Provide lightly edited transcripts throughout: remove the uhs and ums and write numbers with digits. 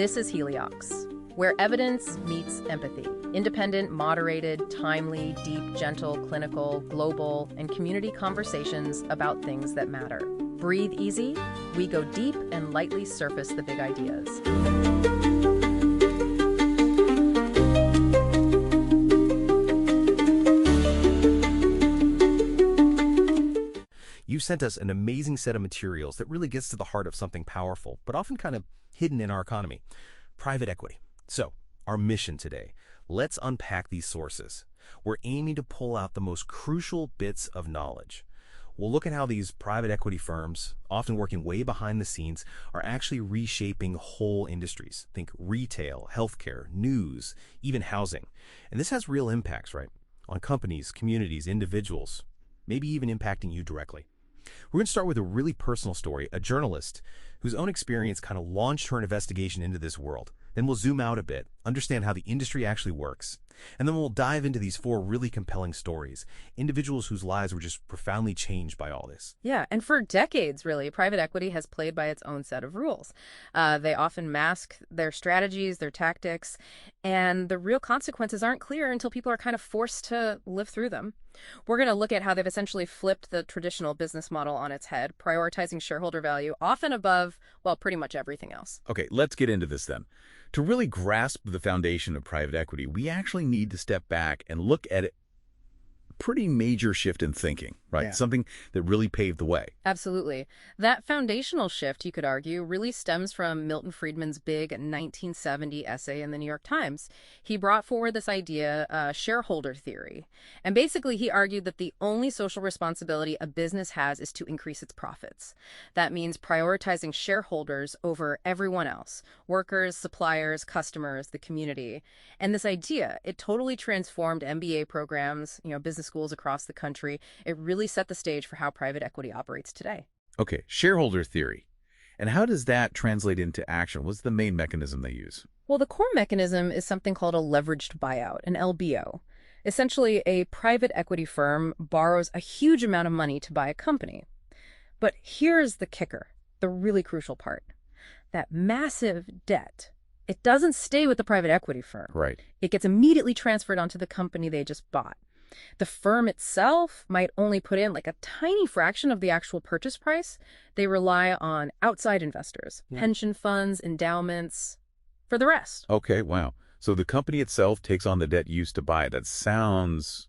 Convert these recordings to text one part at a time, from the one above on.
This is Heliox, where evidence meets empathy. Independent, moderated, timely, deep, gentle, clinical, global, and community conversations about things that matter. Breathe easy, we go deep and lightly surface the big ideas. You sent us an amazing set of materials that really gets to the heart of something powerful, but often kind of hidden in our economy: private equity. So, our mission today: let's unpack these sources. We're aiming to pull out the most crucial bits of knowledge. We'll look at how these private equity firms, often working way behind the scenes, are actually reshaping whole industries. Think retail, healthcare, news, even housing. And this has real impacts, right? On companies, communities, individuals, maybe even impacting you directly. We're going to start with a really personal story, a journalist whose own experience kind of launched her investigation into this world. Then we'll zoom out a bit, understand how the industry actually works. And then we'll dive into these four really compelling stories, individuals whose lives were just profoundly changed by all this. Yeah, and for decades, really, private equity has played by its own set of rules. They often mask their strategies, their tactics, and the real consequences aren't clear until people are kind of forced to live through them. We're going to look at how they've essentially flipped the traditional business model on its head, prioritizing shareholder value often above, well, pretty much everything else. Okay, let's get into this then. To really grasp the foundation of private equity, we actually need to step back and look at it. Pretty major shift in thinking, right? Yeah. Something that really paved the way. Absolutely. That foundational shift, you could argue, really stems from Milton Friedman's big 1970 essay in the New York Times. He brought forward this idea, shareholder theory. And basically, he argued that the only social responsibility a business has is to increase its profits. That means prioritizing shareholders over everyone else: workers, suppliers, customers, the community. And this idea, it totally transformed MBA programs, business schools across the country. It really set the stage for how private equity operates today. Okay, shareholder theory. And how does that translate into action? What's the main mechanism they use? Well, the core mechanism is something called a leveraged buyout, an LBO. Essentially, a private equity firm borrows a huge amount of money to buy a company. But here's the kicker, the really crucial part. That massive debt, it doesn't stay with the private equity firm. Right. It gets immediately transferred onto the company they just bought. The firm itself might only put in like a tiny fraction of the actual purchase price. They rely on outside investors, pension funds, endowments, for the rest. Okay, wow. So the company itself takes on the debt used to buy it. It sounds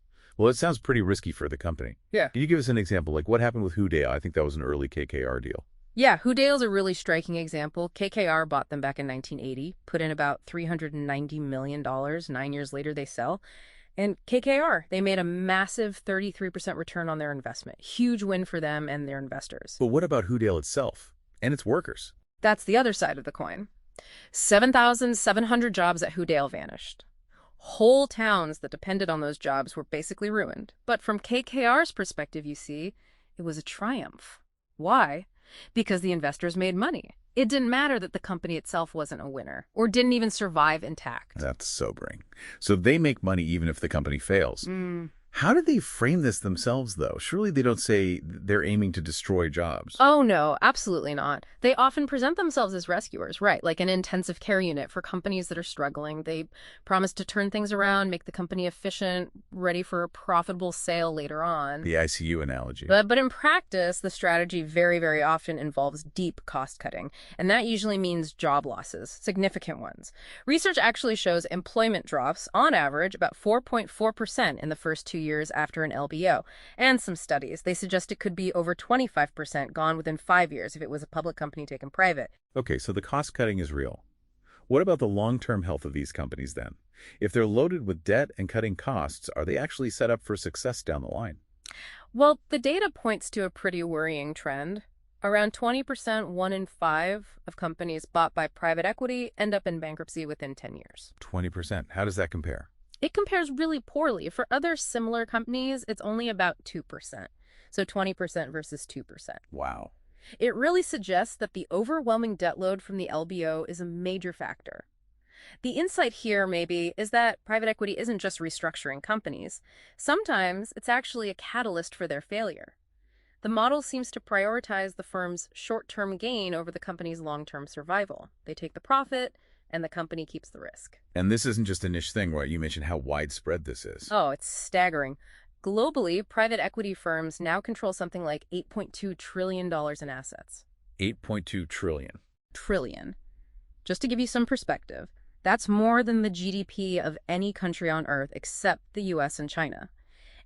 pretty risky for the company. Yeah. Can you give us an example? Like what happened with Hudale? I think that was an early KKR deal. Yeah, Hudale's a really striking example. KKR bought them back in 1980, put in about $390 million. 9 years later, they sell. And KKR, they made a massive 33% return on their investment. Huge win for them and their investors. But what about Hudale itself and its workers? That's the other side of the coin. 7,700 jobs at Hudale vanished. Whole towns that depended on those jobs were basically ruined. But from KKR's perspective, you see, it was a triumph. Why? Because the investors made money. It didn't matter that the company itself wasn't a winner or didn't even survive intact. That's sobering. So they make money even if the company fails. How did they frame this themselves, though? Surely they don't say they're aiming to destroy jobs. Oh, no, absolutely not. They often present themselves as rescuers, right? Like an intensive care unit for companies that are struggling. They promise to turn things around, make the company efficient, ready for a profitable sale later on. The ICU analogy. But in practice, the strategy very, very often involves deep cost cutting. And that usually means job losses, significant ones. Research actually shows employment drops, on average, about 4.4% in the first 2 years after an LBO. And some studies, they suggest it could be over 25% gone within 5 years if it was a public company taken private. Okay, so the cost cutting is real. What about the long-term health of these companies then? If they're loaded with debt and cutting costs, are they actually set up for success down the line? Well, the data points to a pretty worrying trend. Around 20%, 1 in 5 of companies bought by private equity end up in bankruptcy within 10 years. 20%. How does that compare? It compares really poorly. For other similar companies, it's only about 2%. So 20% versus 2%. Wow. It really suggests that the overwhelming debt load from the LBO is a major factor. The insight here, maybe, is that private equity isn't just restructuring companies. Sometimes it's actually a catalyst for their failure. The model seems to prioritize the firm's short-term gain over the company's long-term survival. They take the profit, and the company keeps the risk. And this isn't just a niche thing, right? You mentioned how widespread this is. Oh, it's staggering. Globally, private equity firms now control something like $8.2 trillion in assets. 8.2 trillion. Trillion. Just to give you some perspective, that's more than the GDP of any country on Earth except the US and China.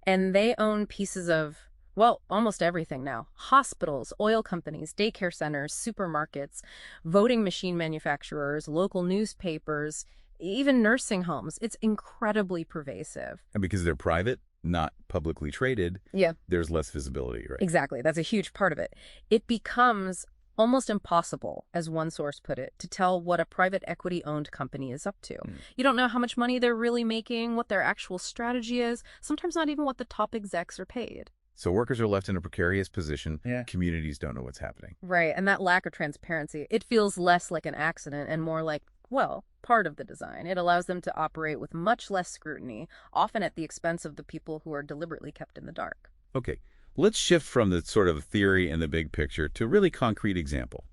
And they own pieces of, well, almost everything now. Hospitals, oil companies, daycare centers, supermarkets, voting machine manufacturers, local newspapers, even nursing homes. It's incredibly pervasive. And because they're private, not publicly traded, Yeah, there's less visibility, right? exactly. That's a huge part of it. It becomes almost impossible, as one source put it, to tell what a private equity-owned company is up to. You don't know how much money they're really making, what their actual strategy is, sometimes not even what the top execs are paid. So workers are left in a precarious position. Yeah. Communities don't know what's happening. Right, and that lack of transparency, it feels less like an accident and more like, well, part of the design. It allows them to operate with much less scrutiny, often at the expense of the people who are deliberately kept in the dark. Okay, let's shift from the sort of theory and the big picture to a really concrete example.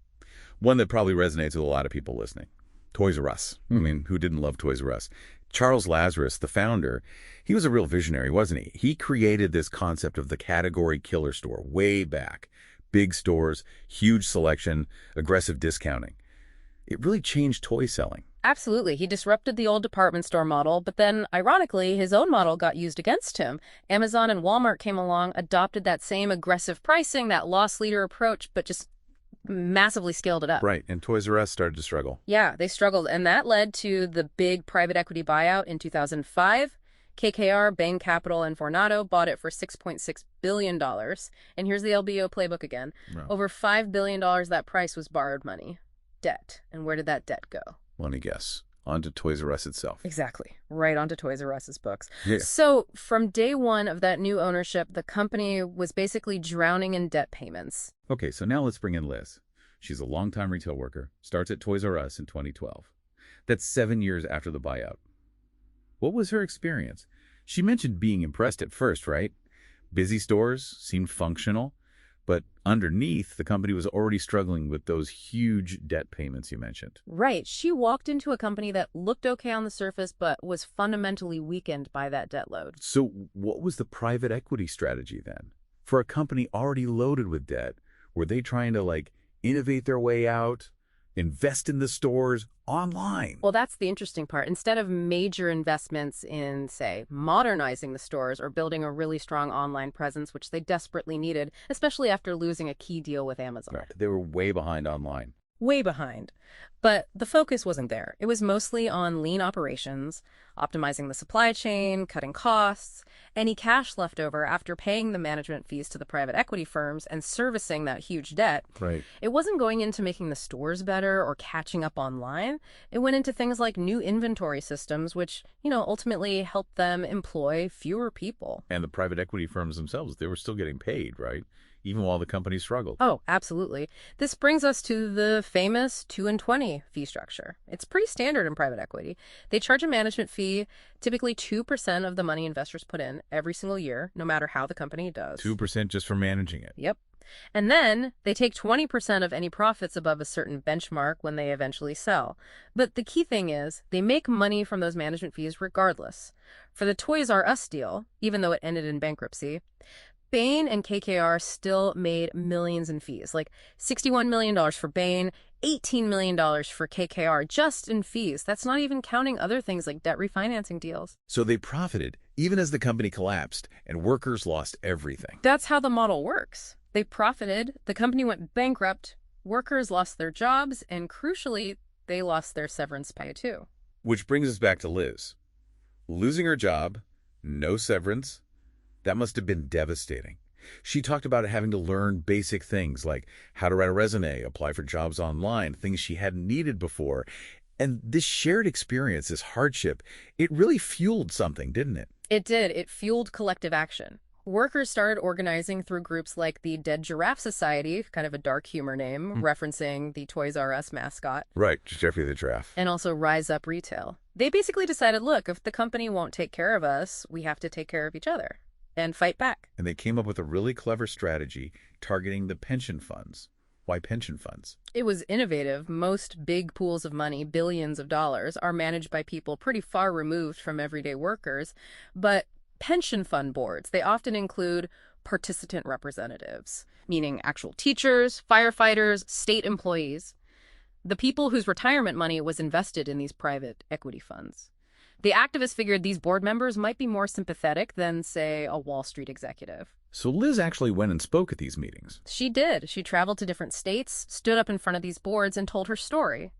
One that probably resonates with a lot of people listening. Toys R Us. I mean, who didn't love Toys R Us? Charles Lazarus, the founder, he was a real visionary, wasn't he? He created this concept of the category killer store way back. Big stores, huge selection, aggressive discounting. It really changed toy selling. Absolutely. He disrupted the old department store model, but then, ironically, his own model got used against him. Amazon and Walmart came along, adopted that same aggressive pricing, that loss leader approach, but just massively scaled it up. Right, and Toys R Us started to struggle. Yeah, they struggled, and that led to the big private equity buyout in 2005. KKR, Bain Capital, and Vornado bought it for $6.6 billion. And here's the LBO playbook again. Wow. Over $5 billion that price was borrowed money. Debt. And where did that debt go? Let me guess. On to Toys R Us itself. Exactly. Right onto Toys R Us's books. Yeah. So from day one of that new ownership, the company was basically drowning in debt payments. Okay, so now let's bring in Liz. She's a longtime retail worker, starts at Toys R Us in 2012. That's 7 years after the buyout. What was her experience? She mentioned being impressed at first, right? Busy stores, seemed functional, but underneath, the company was already struggling with those huge debt payments you mentioned. Right. She walked into a company that looked okay on the surface, but was fundamentally weakened by that debt load. So what was the private equity strategy then? For a company already loaded with debt, were they trying to, innovate their way out, invest in the stores online? Well, that's the interesting part. Instead of major investments in, say, modernizing the stores or building a really strong online presence, which they desperately needed, especially after losing a key deal with Amazon. Right. They were way behind online. Way behind. But the focus wasn't there. It was mostly on lean operations, optimizing the supply chain, cutting costs, any cash left over after paying the management fees to the private equity firms and servicing that huge debt. Right. It wasn't going into making the stores better or catching up online. It went into things like new inventory systems, which, ultimately helped them employ fewer people. And the private equity firms themselves, they were still getting paid, right? Even while the company struggled. Oh, absolutely. This brings us to the famous 2 and 20 fee structure. It's pretty standard in private equity. They charge a management fee, typically 2% of the money investors put in every single year, no matter how the company does. 2% just for managing it. Yep. And then they take 20% of any profits above a certain benchmark when they eventually sell. But the key thing is they make money from those management fees regardless. For the Toys R Us deal, even though it ended in bankruptcy, Bain and KKR still made millions in fees, like $61 million for Bain, $18 million for KKR, just in fees. That's not even counting other things like debt refinancing deals. So they profited, even as the company collapsed, and workers lost everything. That's how the model works. They profited, the company went bankrupt, workers lost their jobs, and crucially, they lost their severance pay too. Which brings us back to Liz. Losing her job, no severance, that must have been devastating. She talked about having to learn basic things like how to write a resume, apply for jobs online, things she hadn't needed before. And this shared experience, this hardship, it really fueled something, didn't it? It did. It fueled collective action. Workers started organizing through groups like the Dead Giraffe Society, kind of a dark humor name, referencing the Toys R Us mascot. Right, Jeffrey the Giraffe. And also Rise Up Retail. They basically decided, look, if the company won't take care of us, we have to take care of each other and fight back. And they came up with a really clever strategy targeting the pension funds. Why pension funds? It was innovative. Most big pools of money, billions of dollars, are managed by people pretty far removed from everyday workers. But pension fund boards, they often include participant representatives, meaning actual teachers, firefighters, state employees, the people whose retirement money was invested in these private equity funds. The activists figured these board members might be more sympathetic than, say, a Wall Street executive. So Liz actually went and spoke at these meetings. She did. She traveled to different states, stood up in front of these boards, and told her story.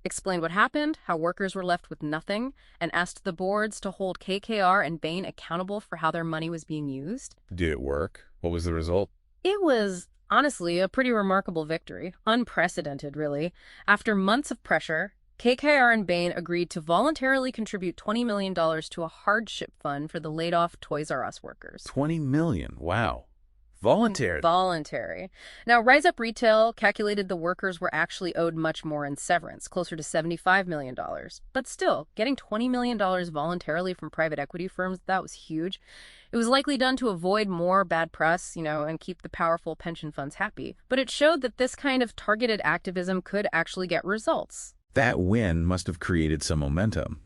Explained what happened, how workers were left with nothing, and asked the boards to hold KKR and Bain accountable for how their money was being used. Did it work? What was the result? It was, honestly, a pretty remarkable victory. Unprecedented, really. After months of pressure, KKR and Bain agreed to voluntarily contribute $20 million to a hardship fund for the laid-off Toys R Us workers. $20 million. Wow. Voluntary. Voluntary. Now, Rise Up Retail calculated the workers were actually owed much more in severance, closer to $75 million. But still, getting $20 million voluntarily from private equity firms, that was huge. It was likely done to avoid more bad press, and keep the powerful pension funds happy. But it showed that this kind of targeted activism could actually get results. That win must have created some momentum.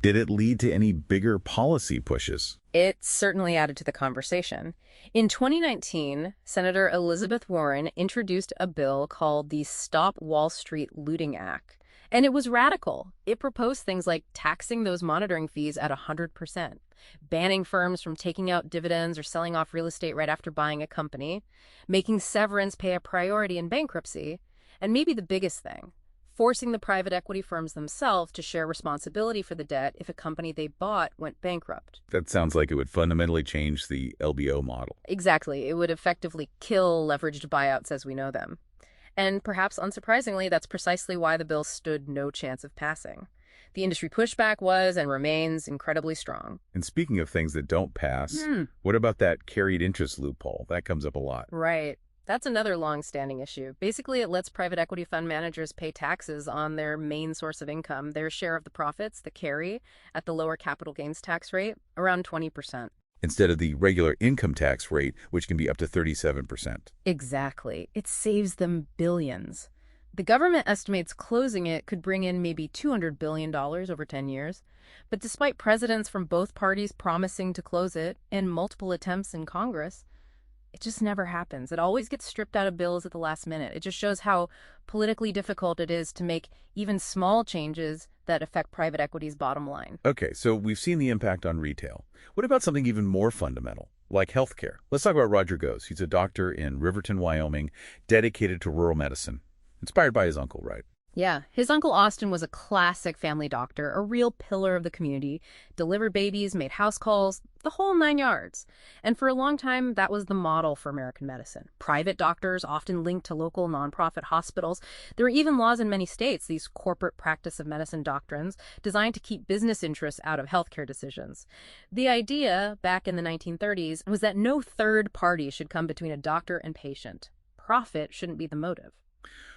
Did it lead to any bigger policy pushes? It certainly added to the conversation. In 2019, Senator Elizabeth Warren introduced a bill called the Stop Wall Street Looting Act. And it was radical. It proposed things like taxing those monitoring fees at 100%, banning firms from taking out dividends or selling off real estate right after buying a company, making severance pay a priority in bankruptcy, and maybe the biggest thing, forcing the private equity firms themselves to share responsibility for the debt if a company they bought went bankrupt. That sounds like it would fundamentally change the LBO model. Exactly. It would effectively kill leveraged buyouts as we know them. And perhaps unsurprisingly, that's precisely why the bill stood no chance of passing. The industry pushback was and remains incredibly strong. And speaking of things that don't pass, what about that carried interest loophole? That comes up a lot. Right. That's another long-standing issue. Basically, it lets private equity fund managers pay taxes on their main source of income, their share of the profits, the carry, at the lower capital gains tax rate, around 20%. Instead of the regular income tax rate, which can be up to 37%. Exactly. It saves them billions. The government estimates closing it could bring in maybe $200 billion over 10 years. But despite presidents from both parties promising to close it and multiple attempts in Congress, it just never happens. It always gets stripped out of bills at the last minute. It just shows how politically difficult it is to make even small changes that affect private equity's bottom line. Okay, so we've seen the impact on retail. What about something even more fundamental, like healthcare? Let's talk about Roger Goes. He's a doctor in Riverton, Wyoming, dedicated to rural medicine. Inspired by his uncle, right? Yeah, his Uncle Austin was a classic family doctor, a real pillar of the community, delivered babies, made house calls, the whole 9 yards. And for a long time, that was the model for American medicine. Private doctors, often linked to local nonprofit hospitals. There were even laws in many states, these corporate practice of medicine doctrines, designed to keep business interests out of healthcare decisions. The idea, back in the 1930s, was that no third party should come between a doctor and patient. Profit shouldn't be the motive.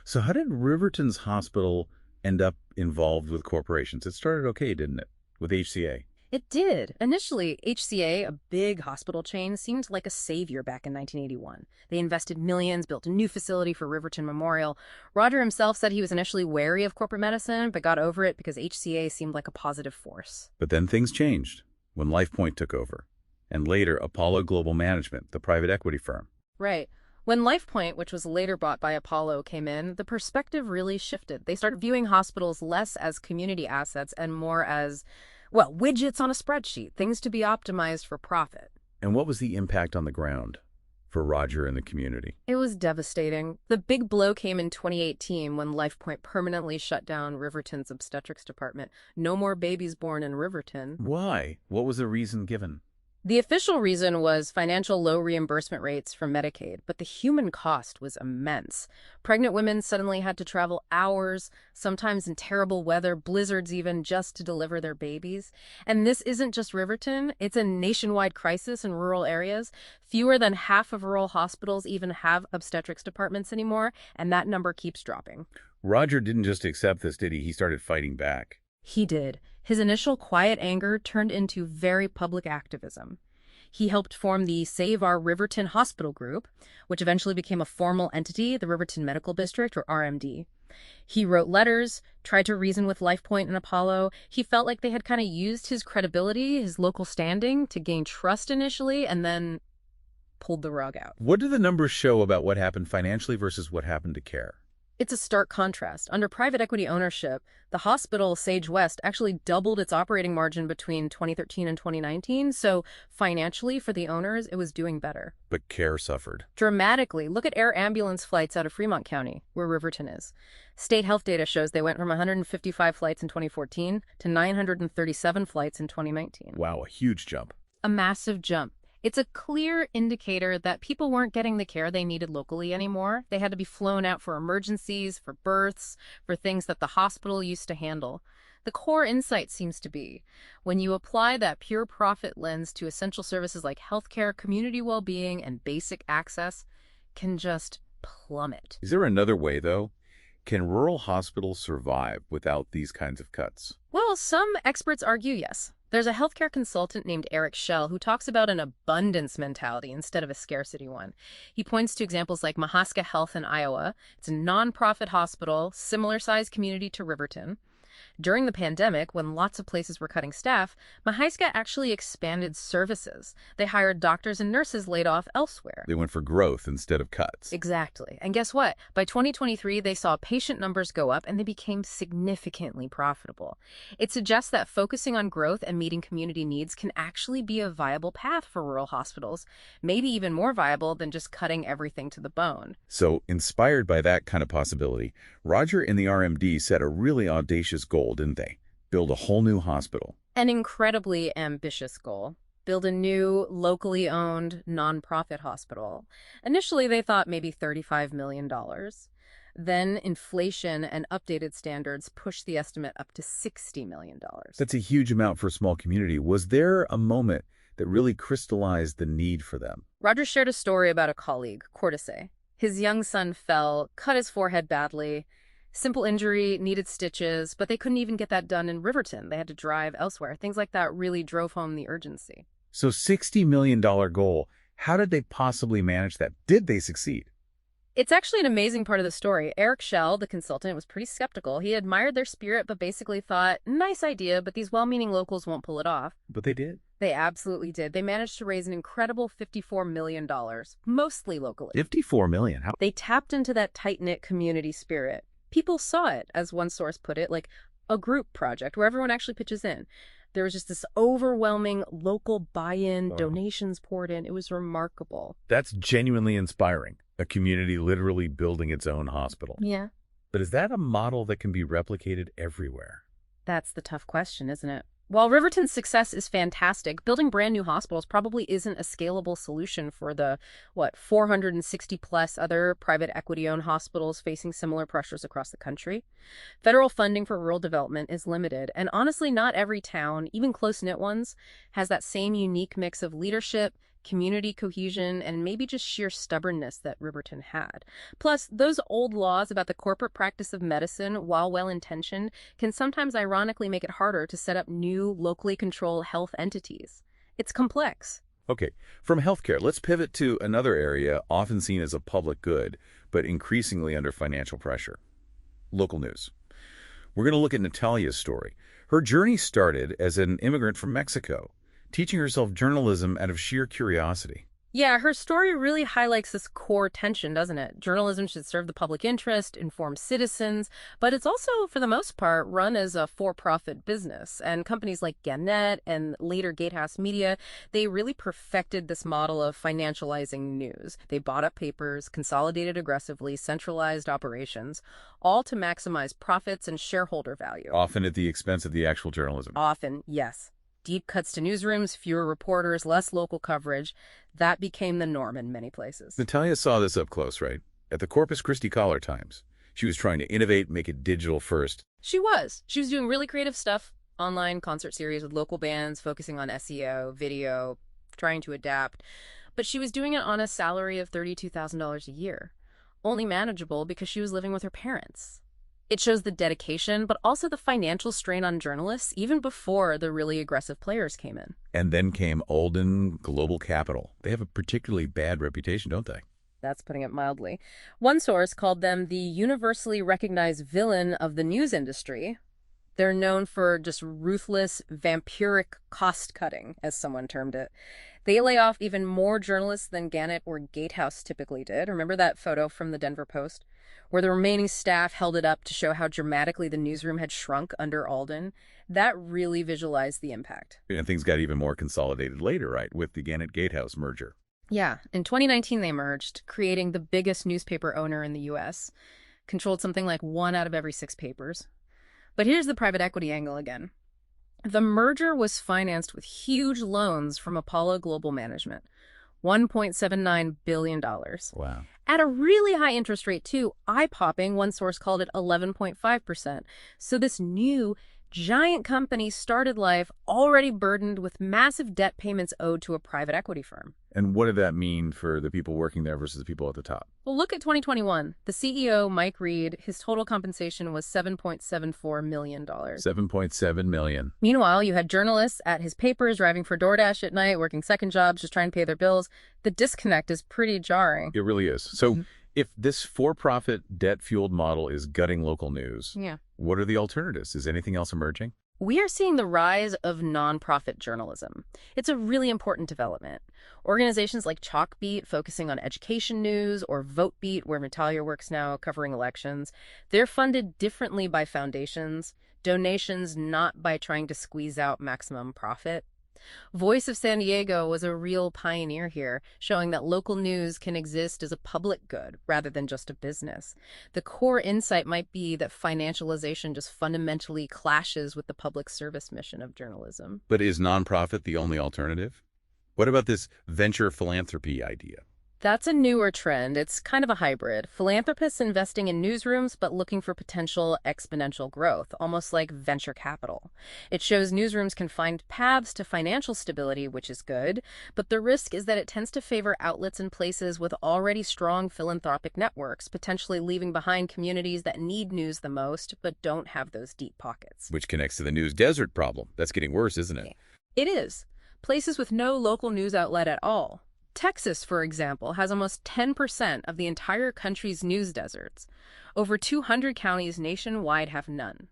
So how did Riverton's hospital end up involved with corporations? It started okay, didn't it, with HCA? It did. Initially, HCA, a big hospital chain, seemed like a savior back in 1981. They invested millions, built a new facility for Riverton Memorial. Roger himself said he was initially wary of corporate medicine, but got over it because HCA seemed like a positive force. But then things changed when LifePoint took over, and later Apollo Global Management, the private equity firm. Right. When LifePoint, which was later bought by Apollo, came in, the perspective really shifted. They started viewing hospitals less as community assets and more as, well, widgets on a spreadsheet, things to be optimized for profit. And what was the impact on the ground for Roger and the community? It was devastating. The big blow came in 2018 when LifePoint permanently shut down Riverton's obstetrics department. No more babies born in Riverton. Why? What was the reason given? The official reason was financial low reimbursement rates from Medicaid, but the human cost was immense. Pregnant women suddenly had to travel hours, sometimes in terrible weather, blizzards even, just to deliver their babies. And this isn't just Riverton, it's a nationwide crisis in rural areas. Fewer than half of rural hospitals even have obstetrics departments anymore, and that number keeps dropping. Roger didn't just accept this, did he? He started fighting back. He did. His initial quiet anger turned into very public activism. He helped form the Save Our Riverton Hospital Group, which eventually became a formal entity, the Riverton Medical District, or RMD. He wrote letters, tried to reason with LifePoint and Apollo. He felt like they had kind of used his credibility, his local standing, to gain trust initially, and then pulled the rug out. What do the numbers show about what happened financially versus what happened to care? It's a stark contrast. Under private equity ownership, the hospital, Sage West, actually doubled its operating margin between 2013 and 2019, so financially, for the owners, it was doing better. But care suffered. Dramatically. Look at air ambulance flights out of Fremont County, where Riverton is. State health data shows they went from 155 flights in 2014 to 937 flights in 2019. Wow, a huge jump. A massive jump. It's a clear indicator that people weren't getting the care they needed locally anymore. They had to be flown out for emergencies, for births, for things that the hospital used to handle. The core insight seems to be, when you apply that pure profit lens to essential services like healthcare, community well-being, and basic access, can just plummet. Is there another way, though? Can rural hospitals survive without these kinds of cuts? Well, some experts argue yes. There's a healthcare consultant named Eric Schell who talks about an abundance mentality instead of a scarcity one. He points to examples like Mahaska Health in Iowa. It's a nonprofit hospital, similar-sized community to Riverton. During the pandemic, when lots of places were cutting staff, Mahaska actually expanded services. They hired doctors and nurses laid off elsewhere. They went for growth instead of cuts. Exactly. And guess what? By 2023, they saw patient numbers go up and they became significantly profitable. It suggests that focusing on growth and meeting community needs can actually be a viable path for rural hospitals, maybe even more viable than just cutting everything to the bone. So, inspired by that kind of possibility, Roger and the RMD set a really audacious goal, didn't they? Build a whole new hospital. An incredibly ambitious goal. Build a new, locally owned, nonprofit hospital. Initially, they thought maybe $35 million. Then inflation and updated standards pushed the estimate up to $60 million. That's a huge amount for a small community. Was there a moment that really crystallized the need for them? Roger shared a story about a colleague, Cortese. His young son fell, cut his forehead badly. Simple injury, needed stitches, but they couldn't even get that done in Riverton. They had to drive elsewhere. Things like that really drove home the urgency. So $60 million goal, how did they possibly manage that? Did they succeed? It's actually an amazing part of the story. Eric Schell, the consultant, was pretty skeptical. He admired their spirit, but basically thought, nice idea, but these well-meaning locals won't pull it off. But they did. They absolutely did. They managed to raise an incredible $54 million, mostly locally. $54 million? How? They tapped into that tight-knit community spirit. People saw it, as one source put it, like a group project where everyone actually pitches in. There was just this overwhelming local buy-in, donations poured in. It was remarkable. That's genuinely inspiring. A community literally building its own hospital. Yeah. But is that a model that can be replicated everywhere? That's the tough question, isn't it? While Riverton's success is fantastic, building brand new hospitals probably isn't a scalable solution for the, 460-plus other private equity-owned hospitals facing similar pressures across the country. Federal funding for rural development is limited, and honestly, not every town, even close-knit ones, has that same unique mix of leadership, community cohesion, and maybe just sheer stubbornness that Riverton had. Plus, those old laws about the corporate practice of medicine, while well-intentioned, can sometimes ironically make it harder to set up new, locally controlled health entities. It's complex. Okay, from healthcare, let's pivot to another area often seen as a public good, but increasingly under financial pressure. Local news. We're going to look at Natalia's story. Her journey started as an immigrant from Mexico, teaching herself journalism out of sheer curiosity. Yeah, her story really highlights this core tension, doesn't it? Journalism should serve the public interest, inform citizens, but it's also, for the most part, run as a for-profit business. And companies like Gannett and later Gatehouse Media, they really perfected this model of financializing news. They bought up papers, consolidated aggressively, centralized operations, all to maximize profits and shareholder value. Often at the expense of the actual journalism. Often, yes. Deep cuts to newsrooms, fewer reporters, less local coverage. That became the norm in many places. Natalia saw this up close, right? At the Corpus Christi Caller-Times. She was trying to innovate, make it digital first. She was. She was doing really creative stuff. Online concert series with local bands, focusing on SEO, video, trying to adapt. But she was doing it on a salary of $32,000 a year. Only manageable because she was living with her parents. It shows the dedication, but also the financial strain on journalists even before the really aggressive players came in. And then came Alden Global Capital. They have a particularly bad reputation, don't they? That's putting it mildly. One source called them the universally recognized villain of the news industry. They're known for just ruthless, vampiric cost cutting, as someone termed it. They lay off even more journalists than Gannett or Gatehouse typically did. Remember that photo from the Denver Post, where the remaining staff held it up to show how dramatically the newsroom had shrunk under Alden? That really visualized the impact. And things got even more consolidated later, right, with the Gannett-Gatehouse merger. Yeah, in 2019 they merged, creating the biggest newspaper owner in the U.S., controlled something like 1 out of every 6 papers. But here's the private equity angle again. The merger was financed with huge loans from Apollo Global Management, $1.79 billion. Wow. At a really high interest rate, too, eye-popping, one source called it 11.5%. So this new, giant company started life already burdened with massive debt payments owed to a private equity firm. And what did that mean for the people working there versus the people at the top? Well, look at 2021. The CEO, Mike Reed, his total compensation was $7.74 million. $7.7 million. Meanwhile, you had journalists at his papers driving for DoorDash at night, working second jobs, just trying to pay their bills. The disconnect is pretty jarring. It really is. So if this for-profit, debt-fueled model is gutting local news, Yeah. what are the alternatives? Is anything else emerging? We are seeing the rise of nonprofit journalism. It's a really important development. Organizations like Chalkbeat, focusing on education news, or VoteBeat, where Natalia works now, covering elections, they're funded differently by foundations, donations not by trying to squeeze out maximum profit. Voice of San Diego was a real pioneer here, showing that local news can exist as a public good rather than just a business. The core insight might be that financialization just fundamentally clashes with the public service mission of journalism. But is nonprofit the only alternative? What about this venture philanthropy idea? That's a newer trend. It's kind of a hybrid. Philanthropists investing in newsrooms but looking for potential exponential growth, almost like venture capital. It shows newsrooms can find paths to financial stability, which is good, but the risk is that it tends to favor outlets in places with already strong philanthropic networks, potentially leaving behind communities that need news the most but don't have those deep pockets. Which connects to the news desert problem. That's getting worse, isn't it? It is. Places with no local news outlet at all. Texas, for example, has almost 10% of the entire country's news deserts. Over 200 counties nationwide have none.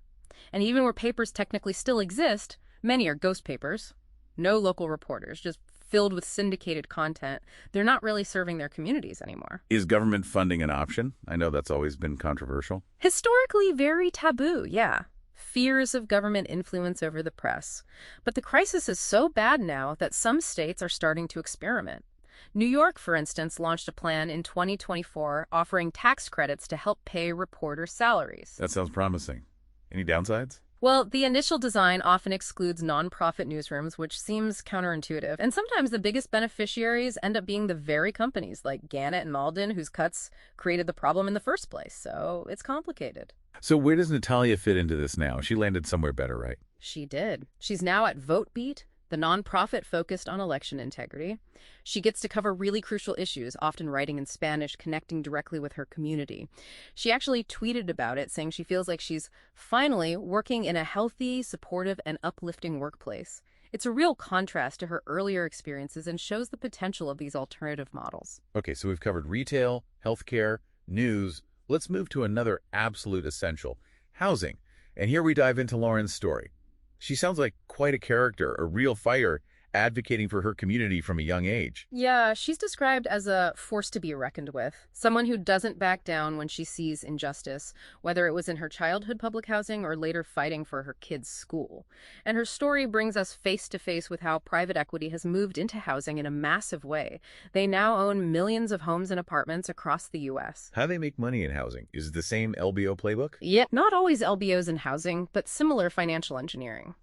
And even where papers technically still exist, many are ghost papers. No local reporters, just filled with syndicated content. They're not really serving their communities anymore. Is government funding an option? I know that's always been controversial. Historically very taboo, yeah. Fears of government influence over the press. But the crisis is so bad now that some states are starting to experiment. New York, for instance, launched a plan in 2024 offering tax credits to help pay reporters' salaries. That sounds promising. Any downsides? Well, the initial design often excludes nonprofit newsrooms, which seems counterintuitive. And sometimes the biggest beneficiaries end up being the very companies like Gannett and Alden, whose cuts created the problem in the first place. So it's complicated. So where does Natalia fit into this now? She landed somewhere better, right? She did. She's now at VoteBeat, the nonprofit focused on election integrity. She gets to cover really crucial issues, often writing in Spanish, connecting directly with her community. She actually tweeted about it, saying she feels like she's finally working in a healthy, supportive, and uplifting workplace. It's a real contrast to her earlier experiences and shows the potential of these alternative models. Okay, so we've covered retail, healthcare, news. Let's move to another absolute essential, housing. And here we dive into Lauren's story. She sounds like quite a character, a real fighter, advocating for her community from a young age. Yeah, she's described as a force to be reckoned with, someone who doesn't back down when she sees injustice, whether it was in her childhood public housing or later fighting for her kids' school. And her story brings us face to face with how private equity has moved into housing in a massive way. They now own millions of homes and apartments across the U.S. How do they make money in housing? Is it the same LBO playbook? Yet, not always LBOs in housing, but similar financial engineering.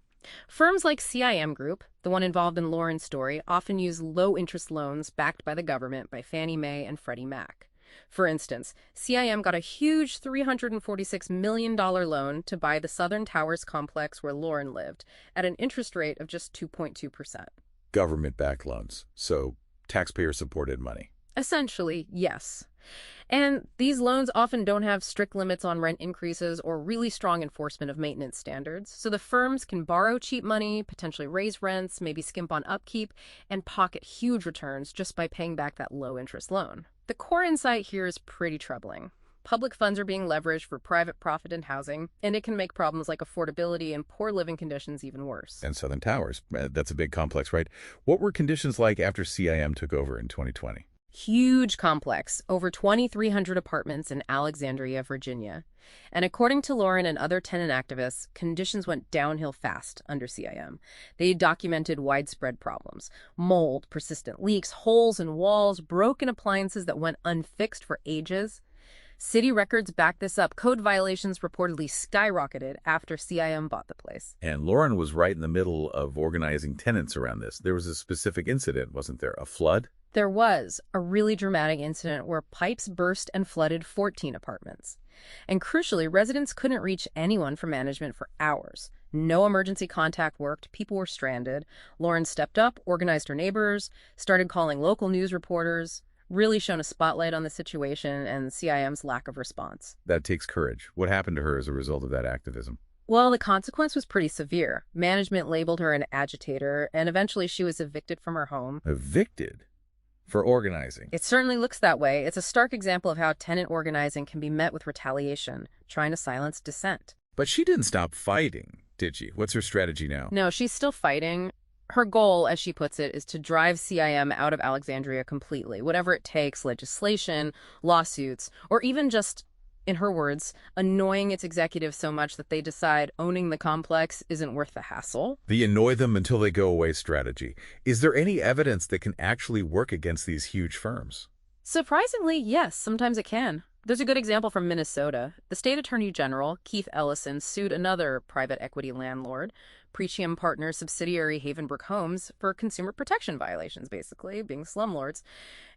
Firms like CIM Group, the one involved in Lauren's story, often use low-interest loans backed by the government by Fannie Mae and Freddie Mac. For instance, CIM got a huge $346 million loan to buy the Southern Towers complex where Lauren lived, at an interest rate of just 2.2%. Government-backed loans, so taxpayer-supported money. Essentially, yes. And these loans often don't have strict limits on rent increases or really strong enforcement of maintenance standards. So the firms can borrow cheap money, potentially raise rents, maybe skimp on upkeep, and pocket huge returns just by paying back that low interest loan. The core insight here is pretty troubling. Public funds are being leveraged for private profit in housing, and it can make problems like affordability and poor living conditions even worse. And Southern Towers. That's a big complex, right? What were conditions like after CIM took over in 2020? Huge complex, over 2,300 apartments in Alexandria, Virginia. And according to Lauren and other tenant activists, conditions went downhill fast under CIM. They documented widespread problems: mold, persistent leaks, holes in walls, broken appliances that went unfixed for ages. City records back this up. Code violations reportedly skyrocketed after CIM bought the place. And Lauren was right in the middle of organizing tenants around this. There was a specific incident, wasn't there? A flood? There was a really dramatic incident where pipes burst and flooded 14 apartments. And crucially, residents couldn't reach anyone from management for hours. No emergency contact worked. People were stranded. Lauren stepped up, organized her neighbors, started calling local news reporters, really shone a spotlight on the situation and CIM's lack of response. That takes courage. What happened to her as a result of that activism? Well, the consequence was pretty severe. Management labeled her an agitator, and eventually she was evicted from her home. Evicted? For organizing? It certainly looks that way. It's a stark example of how tenant organizing can be met with retaliation, trying to silence dissent. But she didn't stop fighting, did she? What's her strategy now? No, she's still fighting. Her goal, as she puts it, is to drive CIM out of Alexandria completely, whatever it takes: legislation, lawsuits, or even just, in her words, annoying its executives so much that they decide owning the complex isn't worth the hassle. The annoy them until they go away strategy. Is there any evidence that can actually work against these huge firms? Surprisingly, yes, sometimes it can. There's a good example from Minnesota. The state attorney general, Keith Ellison, sued another private equity landlord, Pretium Partners subsidiary Havenbrook Homes, for consumer protection violations, basically, being slumlords.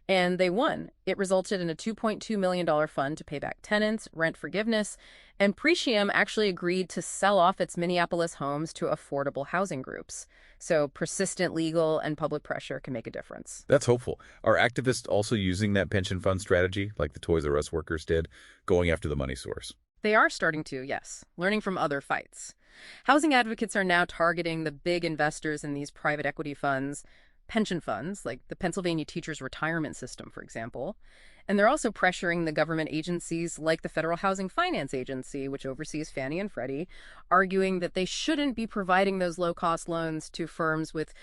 And they won. It resulted in a $2.2 million fund to pay back tenants, rent forgiveness, and Pretium actually agreed to sell off its Minneapolis homes to affordable housing groups. So persistent legal and public pressure can make a difference. That's hopeful. Are activists also using that pension fund strategy, like the Toys R Us workers did, going after the money source? They are starting to, yes, learning from other fights. Housing advocates are now targeting the big investors in these private equity funds, pension funds, like the Pennsylvania Teachers Retirement System, for example. And they're also pressuring the government agencies like the Federal Housing Finance Agency, which oversees Fannie and Freddie, arguing that they shouldn't be providing those low-cost loans to firms with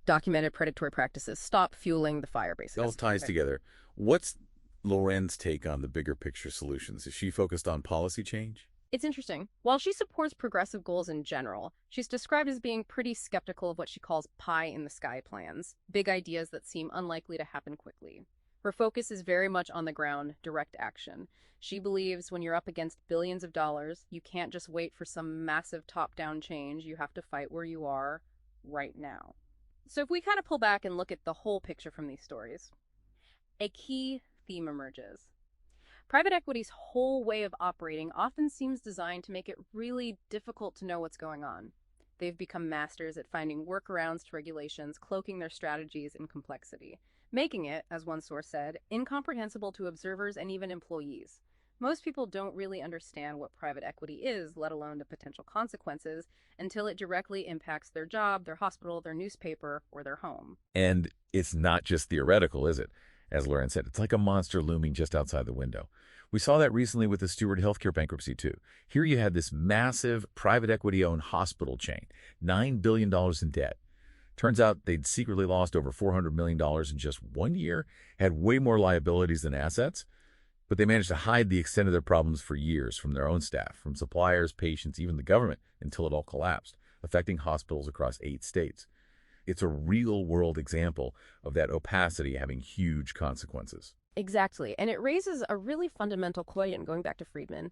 documented predatory practices. Stop fueling the fire, basically. It all ties together. What's Loren's take on the bigger picture solutions? Is she focused on policy change? It's interesting. While she supports progressive goals in general, she's described as being pretty skeptical of what she calls pie-in-the-sky plans, big ideas that seem unlikely to happen quickly. Her focus is very much on the ground, direct action. She believes when you're up against billions of dollars, you can't just wait for some massive top-down change. You have to fight where you are right now. So if we kind of pull back and look at the whole picture from these stories, a key theme emerges. Private equity's whole way of operating often seems designed to make it really difficult to know what's going on. They've become masters at finding workarounds to regulations, cloaking their strategies in complexity, making it, as one source said, incomprehensible to observers and even employees. Most people don't really understand what private equity is, let alone the potential consequences, until it directly impacts their job, their hospital, their newspaper, or their home. And it's not just theoretical, is it? As Lauren said, it's like a monster looming just outside the window. We saw that recently with the Steward Healthcare bankruptcy, too. Here you had this massive private equity-owned hospital chain, $9 billion in debt. Turns out they'd secretly lost over $400 million in just 1 year, had way more liabilities than assets, but they managed to hide the extent of their problems for years from their own staff, from suppliers, patients, even the government, until it all collapsed, affecting hospitals across 8 states. It's a real-world example of that opacity having huge consequences. Exactly. And it raises a really fundamental question, going back to Friedman.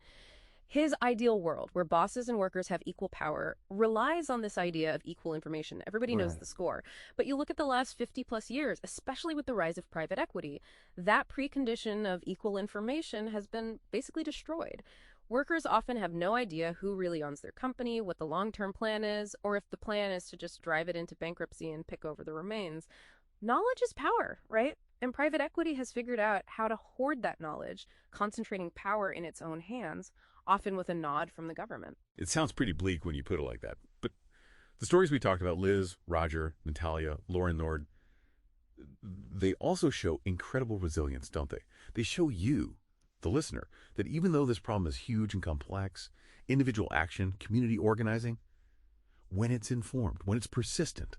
His ideal world, where bosses and workers have equal power, relies on this idea of equal information. Everybody knows the score. But you look at the last 50-plus years, especially with the rise of private equity, that precondition of equal information has been basically destroyed. Workers often have no idea who really owns their company, what the long-term plan is, or if the plan is to just drive it into bankruptcy and pick over the remains. Knowledge is power, right? And private equity has figured out how to hoard that knowledge, concentrating power in its own hands, often with a nod from the government. It sounds pretty bleak when you put it like that. But the stories we talked about, Liz, Roger, Natalia, Lauren Nord, they also show incredible resilience, don't they? They show you, the listener, that even though this problem is huge and complex, individual action, community organizing, when it's informed, when it's persistent,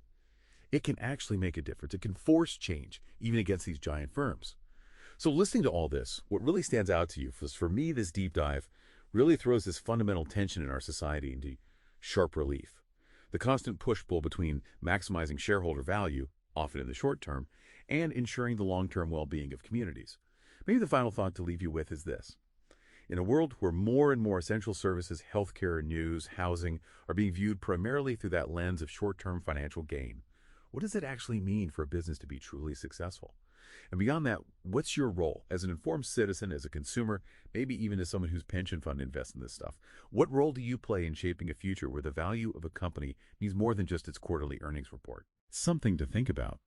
it can actually make a difference. It can force change, even against these giant firms. So listening to all this, what really stands out to you was, for me, this deep dive really throws this fundamental tension in our society into sharp relief. The constant push-pull between maximizing shareholder value, often in the short term, and ensuring the long-term well-being of communities. Maybe the final thought to leave you with is this. In a world where more and more essential services, healthcare, news, housing, are being viewed primarily through that lens of short-term financial gain, what does it actually mean for a business to be truly successful? And beyond that, what's your role as an informed citizen, as a consumer, maybe even as someone whose pension fund invests in this stuff? What role do you play in shaping a future where the value of a company means more than just its quarterly earnings report? Something to think about.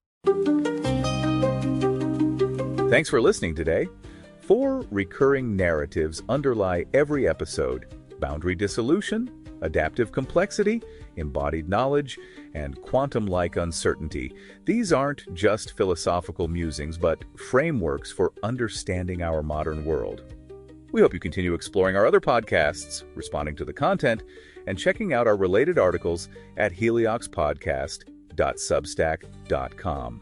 Thanks for listening today. 4 recurring narratives underlie every episode: boundary dissolution, adaptive complexity, embodied knowledge, and quantum-like uncertainty. These aren't just philosophical musings, but frameworks for understanding our modern world. We hope you continue exploring our other podcasts, responding to the content, and checking out our related articles at helioxpodcast.substack.com.